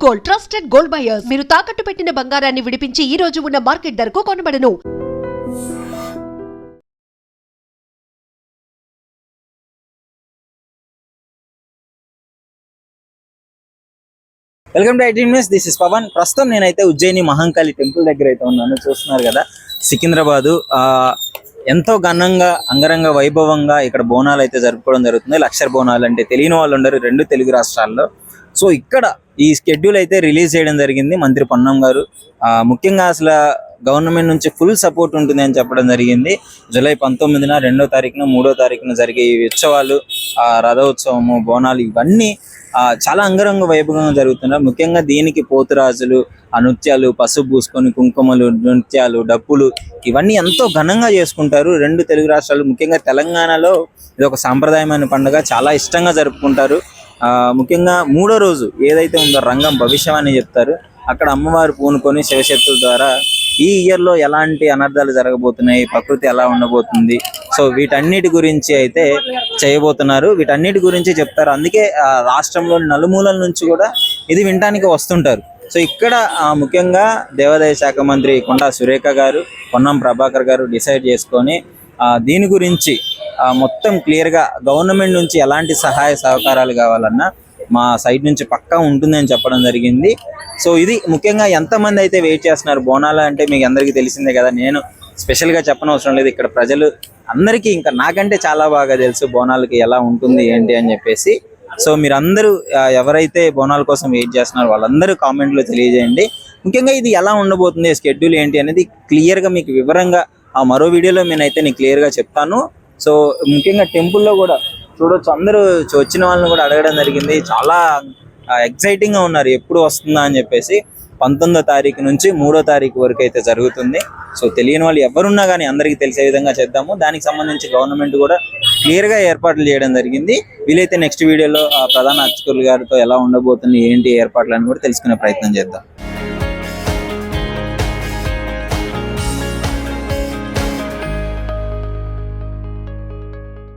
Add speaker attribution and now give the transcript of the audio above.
Speaker 1: Gold trusted gold buyers మీరు తాకట్టు పెట్టిన బంగారాన్ని విడిపించి ఈ రోజు ఉన్న మార్కెట్ ధరకు కొనబడను.
Speaker 2: వెల్కమ్ టు ఐటీన్ న్యూస్. This is Pavan. ప్రస్తుతం నేనైతే ఉజ్జయిని మహంకాళి టెంపుల్ దగ్గర అయితే ఉన్నాను. చూస్తున్నారు కదా, సికింద్రాబాదు ఎంతో ఘనంగా అంగరంగ వైభవంగా ఇక్కడ బోనాలు అయితే జరుపుకోవడం జరుగుతుంది. లక్షర్ బోనాలు అంటే తెలియని వాళ్ళు ఉండరు రెండు తెలుగు రాష్ట్రాల్లో. సో ఇక్కడ ఈ స్కెడ్యూల్ అయితే రిలీజ్ చేయడం జరిగింది మంత్రి పొన్నం గారు. ముఖ్యంగా అసలు గవర్నమెంట్ నుంచి ఫుల్ సపోర్ట్ ఉంటుంది అని చెప్పడం జరిగింది. జూలై 19న 2వ తారీఖున 3వ తారీఖున జరిగే ఈ ఉత్సవాలు, రథోత్సవము, బోనాలు ఇవన్నీ చాలా అంగరంగ వైభవంగా జరుగుతున్నారు. ముఖ్యంగా దీనికి పోతురాజులు, నృత్యాలు, పసుపు పూసుకొని కుంకుమలు, నృత్యాలు, డప్పులు ఇవన్నీ ఎంతో ఘనంగా చేసుకుంటారు రెండు తెలుగు రాష్ట్రాలు. ముఖ్యంగా తెలంగాణలో ఇది ఒక సాంప్రదాయమైన పండుగ, చాలా ఇష్టంగా జరుపుకుంటారు. ముఖ్యంగా 3వ రోజు ఏదైతే ఉందో రంగం భవిష్యవాణి చెప్తారు. అక్కడ అమ్మవారు పూనుకొని శివశక్తుల ద్వారా ఈ ఇయర్లో ఎలాంటి అనర్థాలు జరగబోతున్నాయి, ప్రకృతి ఎలా ఉండబోతుంది, సో వీటన్నిటి గురించి అయితే చేయబోతున్నారు. వీటన్నిటి గురించి చెప్తారు. అందుకే రాష్ట్రంలోని నలుమూలల నుంచి కూడా ఇది వినటానికి వస్తుంటారు. సో ఇక్కడ ముఖ్యంగా దేవాదాయ శాఖ మంత్రి కొండా సురేఖ గారు, పొన్నం ప్రభాకర్ గారు డిసైడ్ చేసుకొని దీని గురించి మొత్తం క్లియర్గా గవర్నమెంట్ నుంచి ఎలాంటి సహాయ సహకారాలు కావాలన్నా మా సైడ్ నుంచి పక్కా ఉంటుందని చెప్పడం జరిగింది. సో ఇది ముఖ్యంగా ఎంతమంది అయితే వెయిట్ చేస్తున్నారు బోనాలు అంటే మీకు అందరికీ తెలిసిందే కదా. నేను స్పెషల్గా చెప్పనవసరం లేదు. ఇక్కడ ప్రజలు అందరికీ ఇంకా నాకంటే చాలా బాగా తెలుసు బోనాలకి ఎలా ఉంటుంది ఏంటి అని చెప్పేసి. సో మీరందరూ ఎవరైతే బోనాల కోసం వెయిట్ చేస్తున్నారో వాళ్ళందరూ కామెంట్లో తెలియజేయండి. ముఖ్యంగా ఇది ఎలా ఉండబోతుంది, స్కెడ్యూల్ ఏంటి అనేది క్లియర్గా మీకు వివరంగా మరో వీడియోలో నేనైతే నేను క్లియర్గా చెప్తాను. సో ముఖ్యంగా టెంపుల్లో కూడా చూడొచ్చు, అందరూ వచ్చిన వాళ్ళని కూడా అడగడం జరిగింది. చాలా ఎక్సైటింగ్గా ఉన్నారు ఎప్పుడు వస్తుందా అని చెప్పేసి. 19వ తారీఖు నుంచి 3వ తారీఖు వరకు అయితే జరుగుతుంది. సో తెలియని వాళ్ళు ఎవరున్నా కానీ అందరికీ తెలిసే విధంగా చేద్దాము. దానికి సంబంధించి గవర్నమెంట్ కూడా క్లియర్గా ఏర్పాట్లు చేయడం జరిగింది. వీలైతే నెక్స్ట్ వీడియోలో ప్రధాన అర్చకులు గారితో ఎలా ఉండబోతుంది ఏంటి ఏర్పాట్లు అని కూడా తెలుసుకునే ప్రయత్నం చేద్దాం.